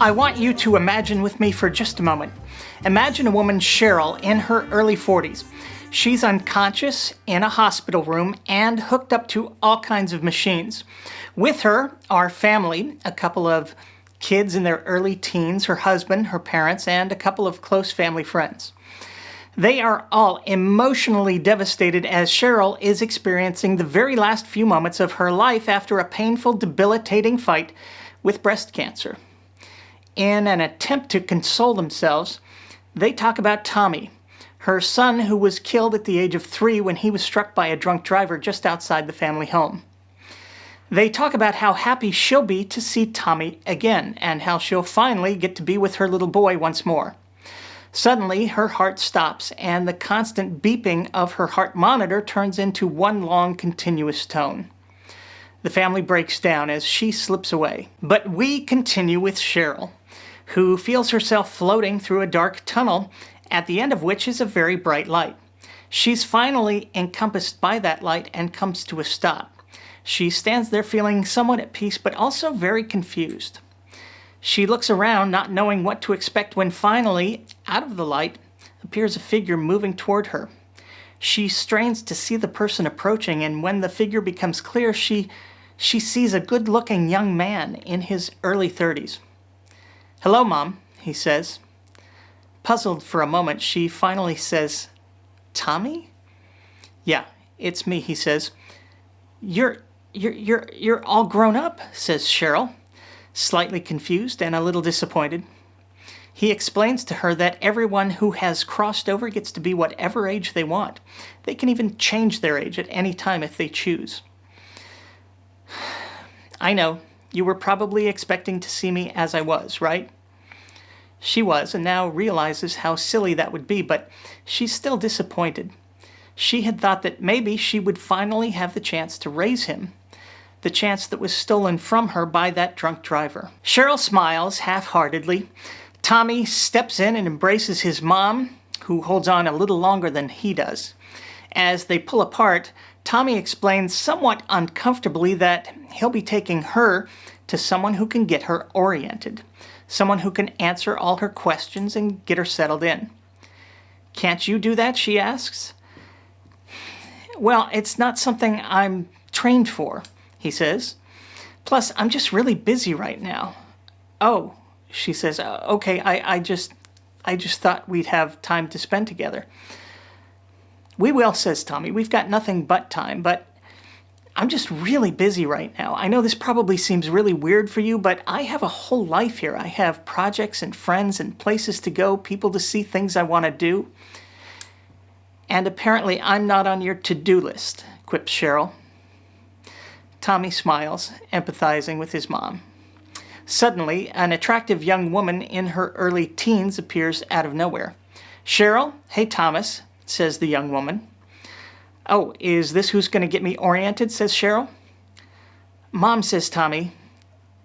I want you to imagine with me for just a moment. Imagine a woman, Cheryl, in her early 40s. She's unconscious in a hospital room and hooked up to all kinds of machines. With her are family, a couple of kids in their early teens, her husband, her parents, and a couple of close family friends. They are all emotionally devastated as Cheryl is experiencing the very last few moments of her life after a painful, debilitating fight with breast cancer. In an attempt to console themselves, they talk about Tommy, her son who was killed at the age of 3 when he was struck by a drunk driver just outside the family home. They talk about how happy she'll be to see Tommy again, and how she'll finally get to be with her little boy once more. Suddenly, her heart stops, and the constant beeping of her heart monitor turns into one long, continuous tone. The family breaks down as she slips away. But we continue with Cheryl, who feels herself floating through a dark tunnel, at the end of which is a very bright light. She's finally encompassed by that light and comes to a stop. She stands there feeling somewhat at peace, but also very confused. She looks around, not knowing what to expect, when finally, out of the light, appears a figure moving toward her. She strains to see the person approaching, and when the figure becomes clear, she sees a good-looking young man in his early 30s. "Hello, Mom," he says. Puzzled for a moment, she finally says, "Tommy?" "Yeah, it's me," he says. You're all grown up," says Cheryl, slightly confused and a little disappointed. He explains to her that everyone who has crossed over gets to be whatever age they want. They can even change their age at any time if they choose. "I know, you were probably expecting to see me as I was, right?" She was, and now realizes how silly that would be, but she's still disappointed. She had thought that maybe she would finally have the chance to raise him, the chance that was stolen from her by that drunk driver. Cheryl smiles half-heartedly. Tommy steps in and embraces his mom, who holds on a little longer than he does. As they pull apart, Tommy explains somewhat uncomfortably that he'll be taking her to someone who can get her oriented, someone who can answer all her questions and get her settled in. "Can't you do that?" she asks. "Well, it's not something I'm trained for," he says. "Plus, I'm just really busy right now." "Oh," she says, "okay, I just thought we'd have time to spend together." "We will," says Tommy. "We've got nothing but time, but I'm just really busy right now. I know this probably seems really weird for you, but I have a whole life here. I have projects and friends and places to go, people to see, things I want to do. And apparently I'm not on your to-do list," quips Cheryl. Tommy smiles, empathizing with his mom. Suddenly, an attractive young woman in her early teens appears out of nowhere. "Cheryl, hey Thomas," says the young woman. "Oh, is this who's going to get me oriented?" says Cheryl. "Mom," says Tommy,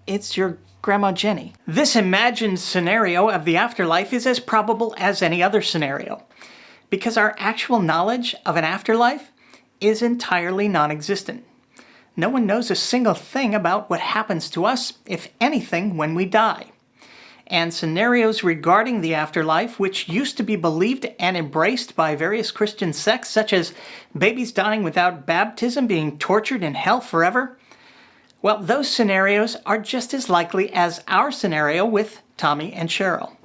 "it's your Grandma Jenny." This imagined scenario of the afterlife is as probable as any other scenario, because our actual knowledge of an afterlife is entirely non-existent. No one knows a single thing about what happens to us, if anything, when we die. And scenarios regarding the afterlife, which used to be believed and embraced by various Christian sects, such as babies dying without baptism, being tortured in hell forever, well, those scenarios are just as likely as our scenario with Tommy and Cheryl.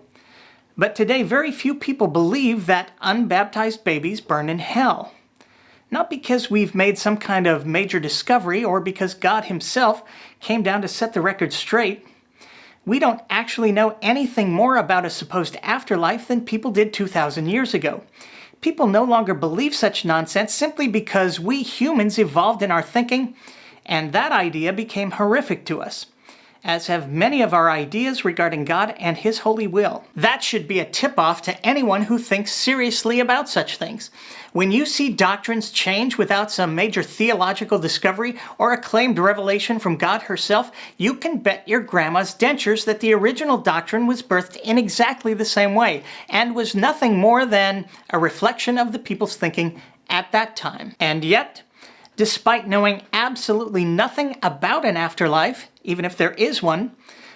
But today, very few people believe that unbaptized babies burn in hell. Not because we've made some kind of major discovery or because God himself came down to set the record straight. We don't actually know anything more about a supposed afterlife than people did 2,000 years ago. People no longer believe such nonsense simply because we humans evolved in our thinking, and that idea became horrific to us, as have many of our ideas regarding God and his holy will. That should be a tip-off to anyone who thinks seriously about such things. When you see doctrines change without some major theological discovery or a claimed revelation from God herself, you can bet your grandma's dentures that the original doctrine was birthed in exactly the same way and was nothing more than a reflection of the people's thinking at that time. And yet, despite knowing absolutely nothing about an afterlife, even if there is one,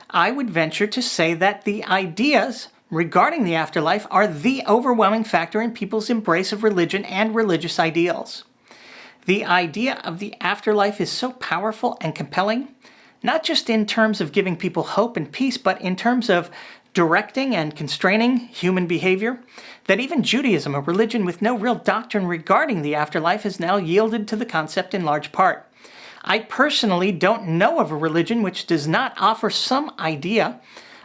I would venture to say that the ideas regarding the afterlife are the overwhelming factor in people's embrace of religion and religious ideals. The idea of the afterlife is so powerful and compelling, not just in terms of giving people hope and peace, but in terms of directing and constraining human behavior, that even Judaism, a religion with no real doctrine regarding the afterlife, has now yielded to the concept in large part. I personally don't know of a religion which does not offer some idea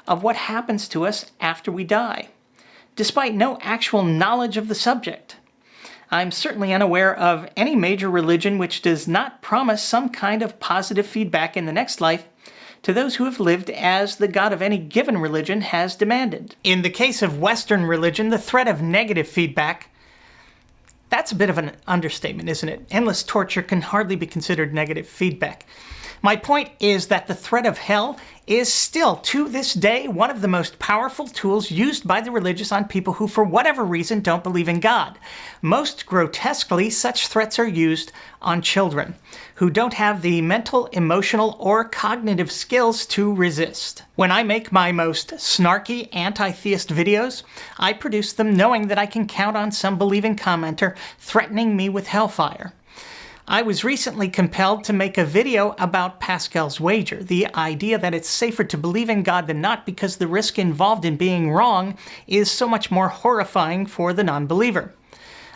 of what happens to us after we die, despite no actual knowledge of the subject. I'm certainly unaware of any major religion which does not promise some kind of positive feedback in the next life to those who have lived as the God of any given religion has demanded. In the case of Western religion, the threat of negative feedback, that's a bit of an understatement, isn't it? Endless torture can hardly be considered negative feedback. My point is that the threat of hell is still, to this day, one of the most powerful tools used by the religious on people who, for whatever reason, don't believe in God. Most grotesquely, such threats are used on children who don't have the mental, emotional, or cognitive skills to resist. When I make my most snarky anti-theist videos, I produce them knowing that I can count on some believing commenter threatening me with hellfire. I was recently compelled to make a video about Pascal's wager, the idea that it's safer to believe in God than not because the risk involved in being wrong is so much more horrifying for the non-believer.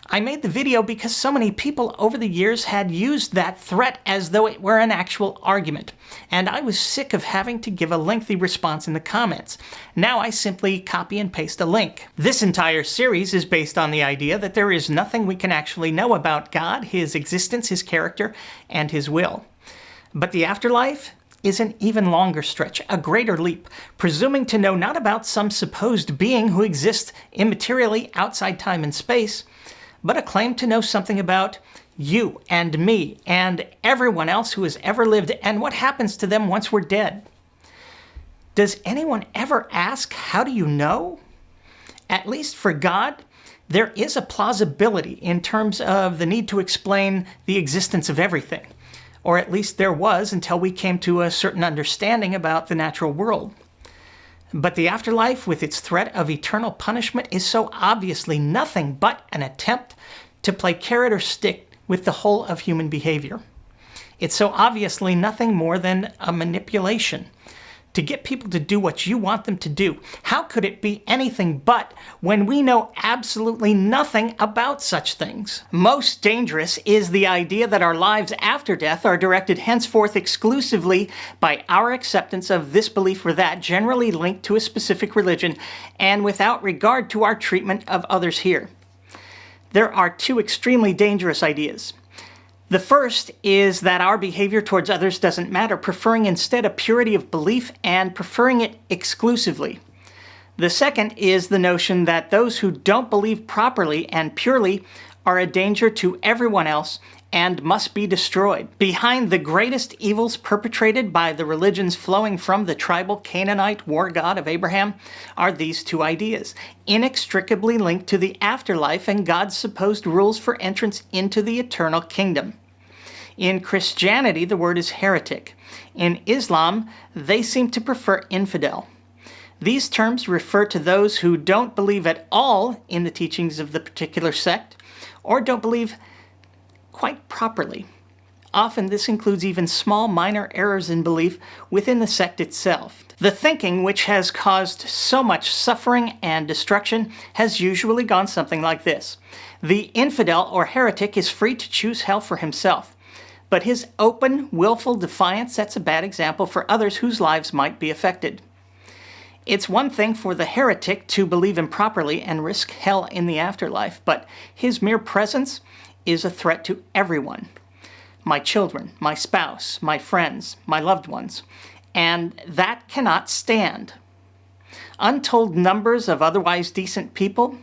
I made the video because so many people over the years had used that threat as though it were an actual argument, and I was sick of having to give a lengthy response in the comments. Now I simply copy and paste a link. This entire series is based on the idea that there is nothing we can actually know about God, His existence, His character, and His will. But the afterlife is an even longer stretch, a greater leap, presuming to know not about some supposed being who exists immaterially outside time and space, but a claim to know something about you and me and everyone else who has ever lived and what happens to them once we're dead. Does anyone ever ask, how do you know? At least for God, there is a plausibility in terms of the need to explain the existence of everything, or at least there was until we came to a certain understanding about the natural world. But the afterlife, with its threat of eternal punishment, is so obviously nothing but an attempt to play carrot or stick with the whole of human behavior. It's so obviously nothing more than a manipulation to get people to do what you want them to do. How could it be anything but when we know absolutely nothing about such things? Most dangerous is the idea that our lives after death are directed henceforth exclusively by our acceptance of this belief or that, generally linked to a specific religion, and without regard to our treatment of others here. There are two extremely dangerous ideas. The first is that our behavior towards others doesn't matter, preferring instead a purity of belief and preferring it exclusively. The second is the notion that those who don't believe properly and purely are a danger to everyone else and must be destroyed. Behind the greatest evils perpetrated by the religions flowing from the tribal Canaanite war god of Abraham are these two ideas, inextricably linked to the afterlife and God's supposed rules for entrance into the eternal kingdom. In Christianity, the word is heretic. In Islam, they seem to prefer infidel. These terms refer to those who don't believe at all in the teachings of the particular sect, or don't believe quite properly. Often this includes even small minor errors in belief within the sect itself. The thinking which has caused so much suffering and destruction has usually gone something like this. The infidel or heretic is free to choose hell for himself, but his open, willful defiance sets a bad example for others whose lives might be affected. It's one thing for the heretic to believe improperly and risk hell in the afterlife, but his mere presence is a threat to everyone. My children, my spouse, my friends, my loved ones. And that cannot stand. Untold numbers of otherwise decent people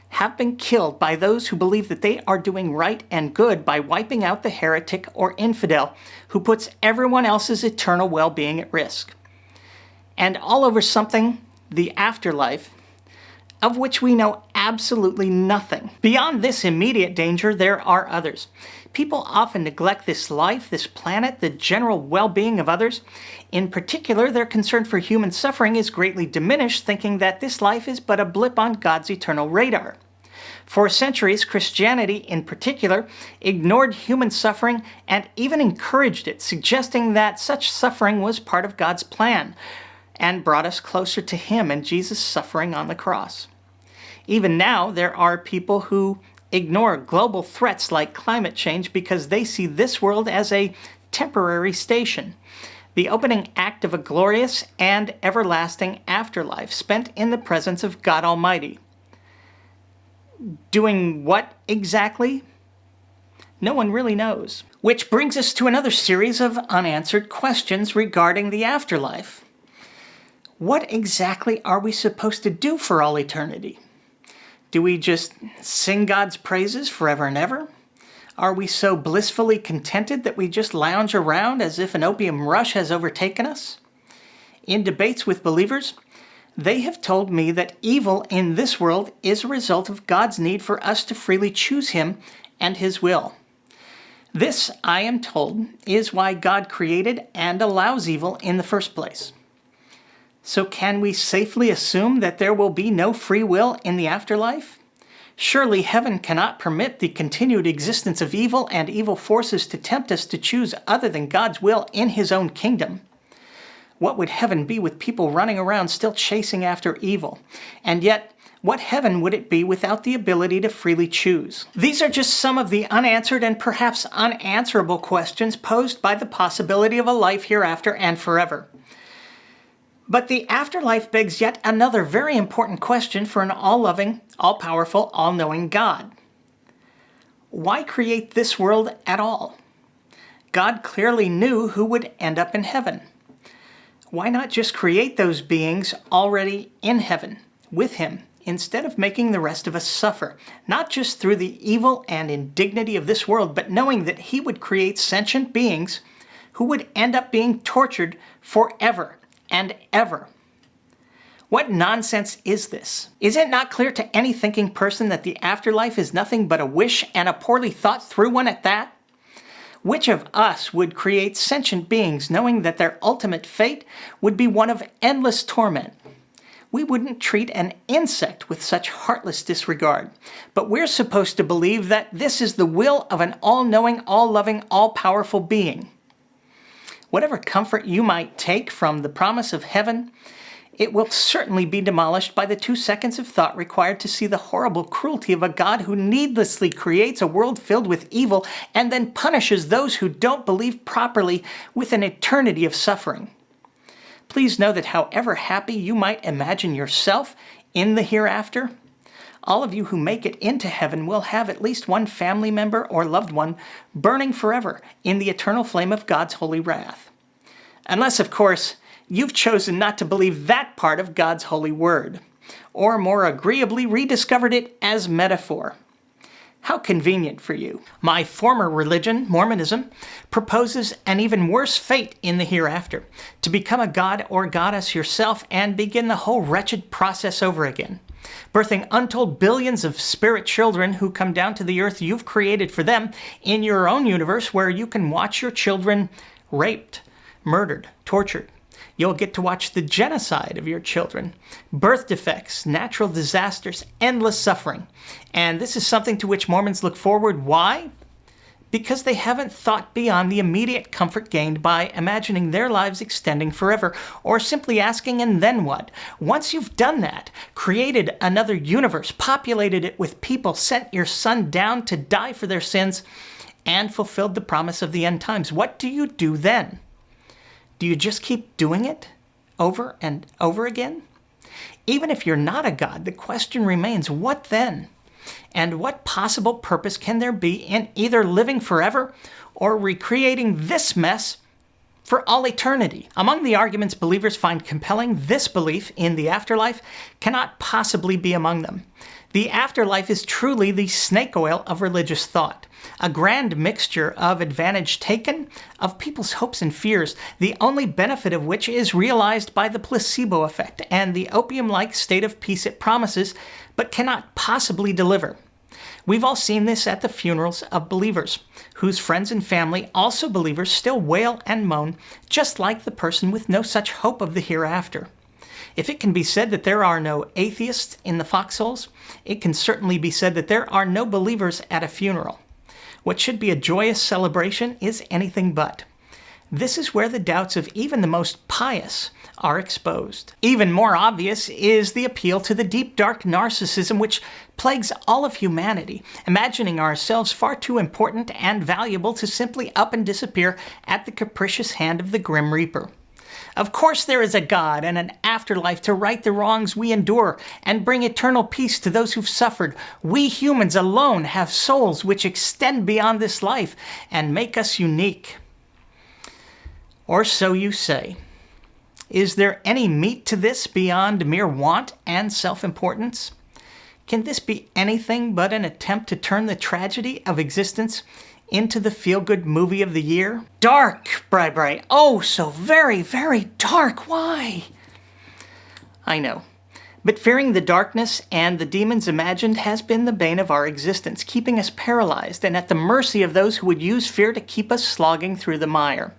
have been killed by those who believe that they are doing right and good by wiping out the heretic or infidel who puts everyone else's eternal well-being at risk. And all over something, the afterlife, of which we know absolutely nothing. Beyond this immediate danger, there are others. People often neglect this life, this planet, the general well-being of others. In particular, their concern for human suffering is greatly diminished, thinking that this life is but a blip on God's eternal radar. For centuries, Christianity in particular ignored human suffering and even encouraged it, suggesting that such suffering was part of God's plan and brought us closer to Him and Jesus' suffering on the cross. Even now, there are people who ignore global threats like climate change because they see this world as a temporary station, the opening act of a glorious and everlasting afterlife spent in the presence of God Almighty. Doing what exactly? No one really knows. Which brings us to another series of unanswered questions regarding the afterlife. What exactly are we supposed to do for all eternity? Do we just sing God's praises forever and ever? Are we so blissfully contented that we just lounge around as if an opium rush has overtaken us? In debates with believers, they have told me that evil in this world is a result of God's need for us to freely choose Him and His will. This, I am told, is why God created and allows evil in the first place. So can we safely assume that there will be no free will in the afterlife? Surely heaven cannot permit the continued existence of evil and evil forces to tempt us to choose other than God's will in His own kingdom. What would heaven be with people running around still chasing after evil? And yet, what heaven would it be without the ability to freely choose? These are just some of the unanswered and perhaps unanswerable questions posed by the possibility of a life hereafter and forever. But the afterlife begs yet another very important question for an all-loving, all-powerful, all-knowing God. Why create this world at all? God clearly knew who would end up in heaven. Why not just create those beings already in heaven with Him, instead of making the rest of us suffer, not just through the evil and indignity of this world, but knowing that He would create sentient beings who would end up being tortured forever and ever? What nonsense is this? Is it not clear to any thinking person that the afterlife is nothing but a wish, and a poorly thought through one at that? Which of us would create sentient beings knowing that their ultimate fate would be one of endless torment? We wouldn't treat an insect with such heartless disregard, but we're supposed to believe that this is the will of an all-knowing, all-loving, all-powerful being. Whatever comfort you might take from the promise of heaven, it will certainly be demolished by the 2 seconds of thought required to see the horrible cruelty of a God who needlessly creates a world filled with evil and then punishes those who don't believe properly with an eternity of suffering. Please know that however happy you might imagine yourself in the hereafter, all of you who make it into heaven will have at least one family member or loved one burning forever in the eternal flame of God's holy wrath. Unless, of course, you've chosen not to believe that part of God's holy word, or more agreeably rediscovered it as metaphor. How convenient for you. My former religion, Mormonism, proposes an even worse fate in the hereafter, to become a god or goddess yourself and begin the whole wretched process over again, birthing untold billions of spirit children who come down to the earth you've created for them in your own universe, where you can watch your children raped, murdered, tortured. You'll get to watch the genocide of your children, birth defects, natural disasters, endless suffering. And this is something to which Mormons look forward. Why? Because they haven't thought beyond the immediate comfort gained by imagining their lives extending forever, or simply asking, and then what? Once you've done that, created another universe, populated it with people, sent your son down to die for their sins, and fulfilled the promise of the end times, what do you do then? Do you just keep doing it over and over again? Even if you're not a god, the question remains, what then? And what possible purpose can there be in either living forever or recreating this mess for all eternity? Among the arguments believers find compelling, this belief in the afterlife cannot possibly be among them. The afterlife is truly the snake oil of religious thought, a grand mixture of advantage taken, of people's hopes and fears, the only benefit of which is realized by the placebo effect and the opium-like state of peace it promises, but cannot possibly deliver. We've all seen this at the funerals of believers, whose friends and family, also believers, still wail and moan, just like the person with no such hope of the hereafter. If it can be said that there are no atheists in the foxholes, it can certainly be said that there are no believers at a funeral. What should be a joyous celebration is anything but. This is where the doubts of even the most pious are exposed. Even more obvious is the appeal to the deep, dark narcissism which plagues all of humanity, imagining ourselves far too important and valuable to simply up and disappear at the capricious hand of the Grim Reaper. Of course there is a God and an afterlife to right the wrongs we endure and bring eternal peace to those who've suffered. We humans alone have souls which extend beyond this life and make us unique. Or so you say. Is there any meat to this beyond mere want and self-importance? Can this be anything but an attempt to turn the tragedy of existence into the feel-good movie of the year? Dark, Bri. Oh, so very, very dark. Why? I know. But fearing the darkness and the demons imagined has been the bane of our existence, keeping us paralyzed and at the mercy of those who would use fear to keep us slogging through the mire.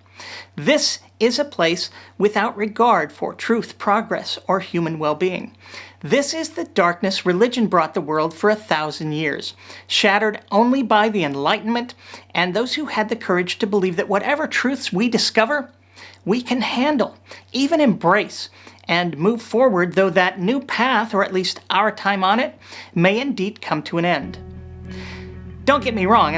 This is a place without regard for truth, progress, or human well-being. This is the darkness religion brought the world for 1,000 years, shattered only by the Enlightenment and those who had the courage to believe that whatever truths we discover, we can handle, even embrace, and move forward, though that new path, or at least our time on it, may indeed come to an end. Don't get me wrong,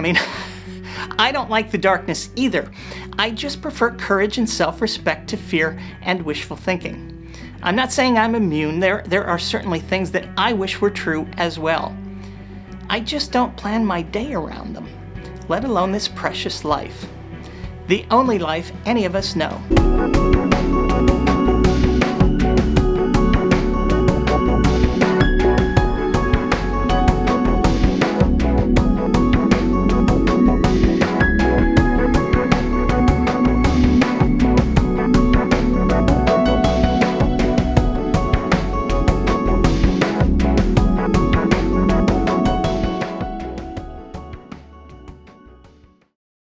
I don't like the darkness either. I just prefer courage and self-respect to fear and wishful thinking. I'm not saying I'm immune. There are certainly things that I wish were true as well. I just don't plan my day around them, let alone this precious life. The only life any of us know.